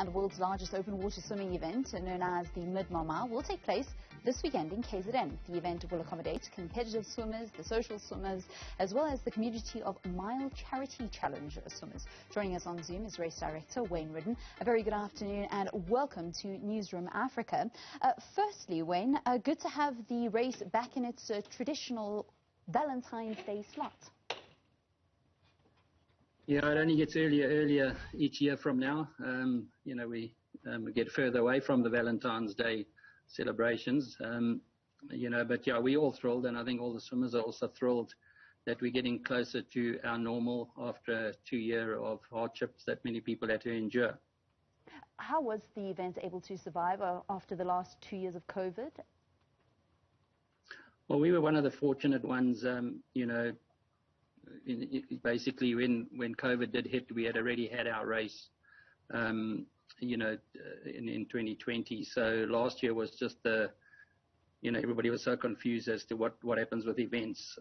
And the world's largest open water swimming event, known as the Midmar Mile, will take place this weekend in KZN. The event will accommodate competitive swimmers, the social swimmers, as well as the community of Mile Charity Challenge swimmers. Joining us on Zoom is Race Director Wayne Ridden. A very good afternoon and welcome to Newzroom Afrika. Firstly, Wayne, good to have the race back in its traditional Valentine's Day slot. Yeah, it only gets earlier each year from now. We get further away from the Valentine's Day celebrations. But yeah, we're all thrilled, and I think all the swimmers are also thrilled that we're getting closer to our normal after 2 years of hardships that many people had to endure. How was the event able to survive after the last 2 years of COVID? Well, we were one of the fortunate ones, basically when COVID did hit, we had already had our race, in 2020. So last year was just everybody was so confused as to what happens with events.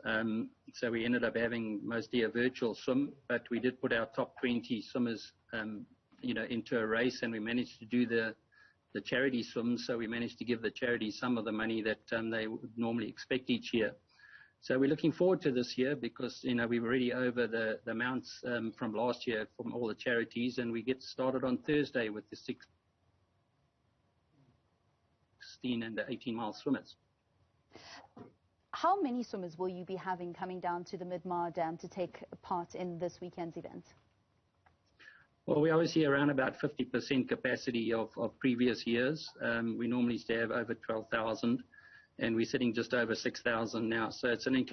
So we ended up having mostly a virtual swim, but we did put our top 20 swimmers, into a race, and we managed to do the charity swims. So we managed to give the charity some of the money that they would normally expect each year. So we're looking forward to this year because, we're already over the amounts from last year from all the charities, and we get started on Thursday with the 16 and the 18-mile swimmers. How many swimmers will you be having coming down to the Midmar Dam to take part in this weekend's event? Well, we obviously around about 50% capacity of previous years. We normally used to have over 12,000. And we're sitting just over 6,000 now. So it's an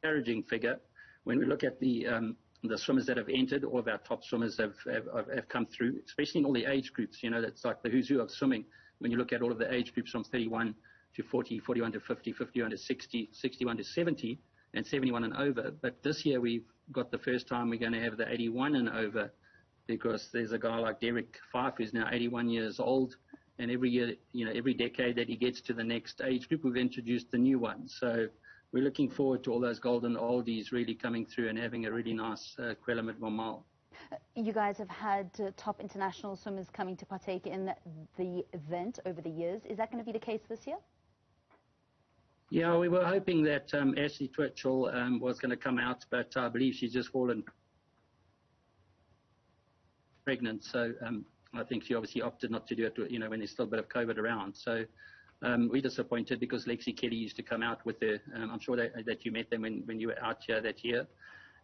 encouraging figure. When we look at the swimmers that have entered, all of our top swimmers have come through, especially in all the age groups. That's like the who's who of swimming. When you look at all of the age groups from 31 to 40, 41 to 50, 51 to 60, 61 to 70, and 71 and over. But this year we've got the first time we're going to have the 81 and over, because there's a guy like Derek Fife who's now 81 years old. And every year, every decade that he gets to the next age group, we've introduced the new one. So we're looking forward to all those golden oldies really coming through and having a really nice Midmar Mile. You guys have had top international swimmers coming to partake in the event over the years. Is that going to be the case this year? Yeah, we were hoping that Ashley Twitchell was going to come out, but I believe she's just fallen pregnant. So I think she obviously opted not to do it, when there's still a bit of COVID around. So we're disappointed because Lexi Kelly used to come out with her. I'm sure that you met them when you were out here that year.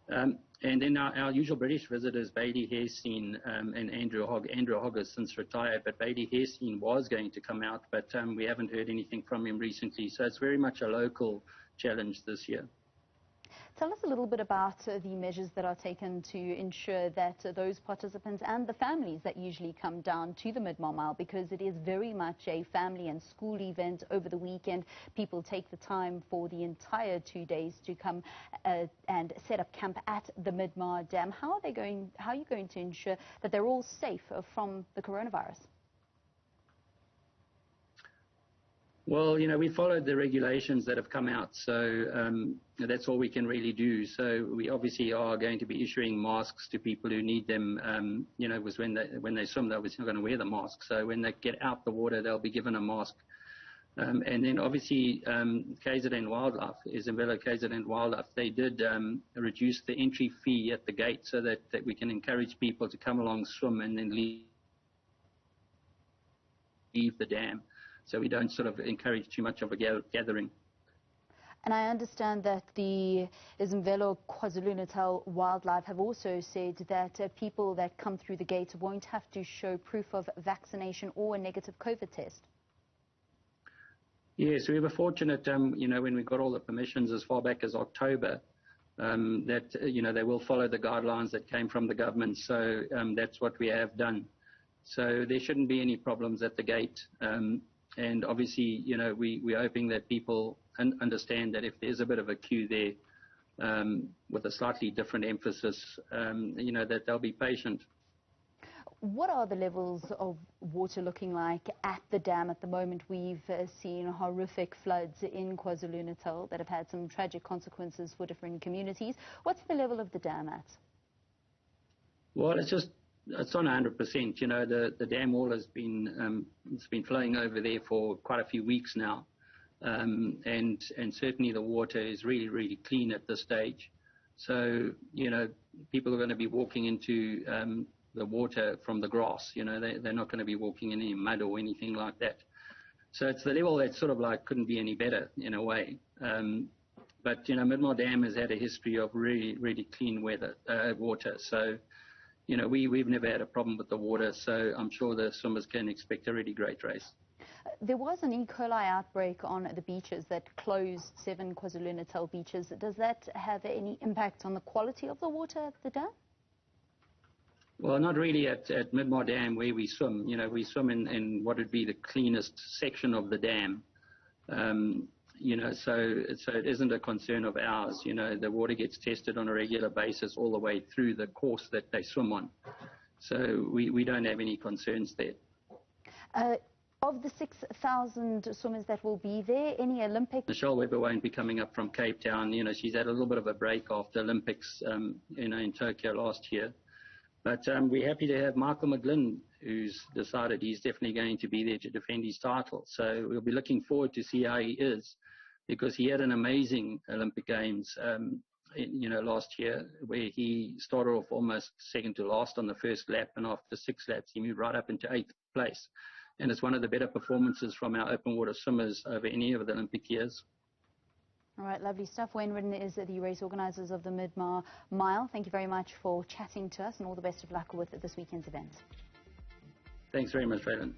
And then our usual British visitors, Bailey Hairsteen and Andrew Hogg. Andrew Hogg has since retired, but Bailey Hairsteen was going to come out, but we haven't heard anything from him recently. So it's very much a local challenge this year. Tell us a little bit about the measures that are taken to ensure that those participants and the families that usually come down to the Midmar Mile, because it is very much a family and school event over the weekend. People take the time for the entire 2 days to come and set up camp at the Midmar Dam. How are you going to ensure that they're all safe from the coronavirus? Well, we followed the regulations that have come out, so that's all we can really do. So we obviously are going to be issuing masks to people who need them. Was when they swim, they're obviously not going to wear the mask. So when they get out the water, they'll be given a mask. And then obviously KZN Wildlife, Isabella KZN Wildlife, they did reduce the entry fee at the gate so that we can encourage people to come along, swim, and then leave the dam. So we don't sort of encourage too much of a gathering. And I understand that the Izimvelo KwaZulu-Natal Wildlife have also said that people that come through the gate won't have to show proof of vaccination or a negative COVID test. Yes, we were fortunate, when we got all the permissions as far back as October, that, they will follow the guidelines that came from the government. So that's what we have done. So there shouldn't be any problems at the gate. And obviously, we're hoping that people understand that if there's a bit of a queue there with a slightly different emphasis, that they'll be patient. What are the levels of water looking like at the dam at the moment? We've seen horrific floods in KwaZulu-Natal that have had some tragic consequences for different communities. What's the level of the dam at? Well, it's just It's on 100%. You know, the dam wall has been it's been flowing over there for quite a few weeks now, and certainly the water is really, really clean at this stage. So, you know, people are going to be walking into the water from the grass. You know, they're not going to be walking in any mud or anything like that. So it's the level that sort of like couldn't be any better in a way. But, you know, Midmar Dam has had a history of really, really clean water. So, you know, we've never had a problem with the water. So I'm sure the swimmers can expect a really great race. There was an E. coli outbreak on the beaches that closed 7 KwaZulu-Natal beaches. Does that have any impact on the quality of the water at the dam? Well, not really at Midmar Dam where we swim. You know, we swim in what would be the cleanest section of the dam. You know, so it isn't a concern of ours. You know, the water gets tested on a regular basis all the way through the course that they swim on. So we don't have any concerns there. Of the 6,000 swimmers that will be there, any Olympic? Michelle Webber won't be coming up from Cape Town. You know, she's had a little bit of a break after Olympics, you know, in Tokyo last year. But we're happy to have Michael McGlynn, who's decided he's definitely going to be there to defend his title. So we'll be looking forward to see how he is, because he had an amazing Olympic Games, you know, last year, where he started off almost second to last on the first lap, and after 6 laps, he moved right up into 8th place. And it's one of the better performances from our open water swimmers over any of the Olympic years. All right, lovely stuff. Wayne Ridden is the race organisers of the Midmar Mile. Thank you very much for chatting to us, and all the best of luck with this weekend's event. Thanks very much, Raylan.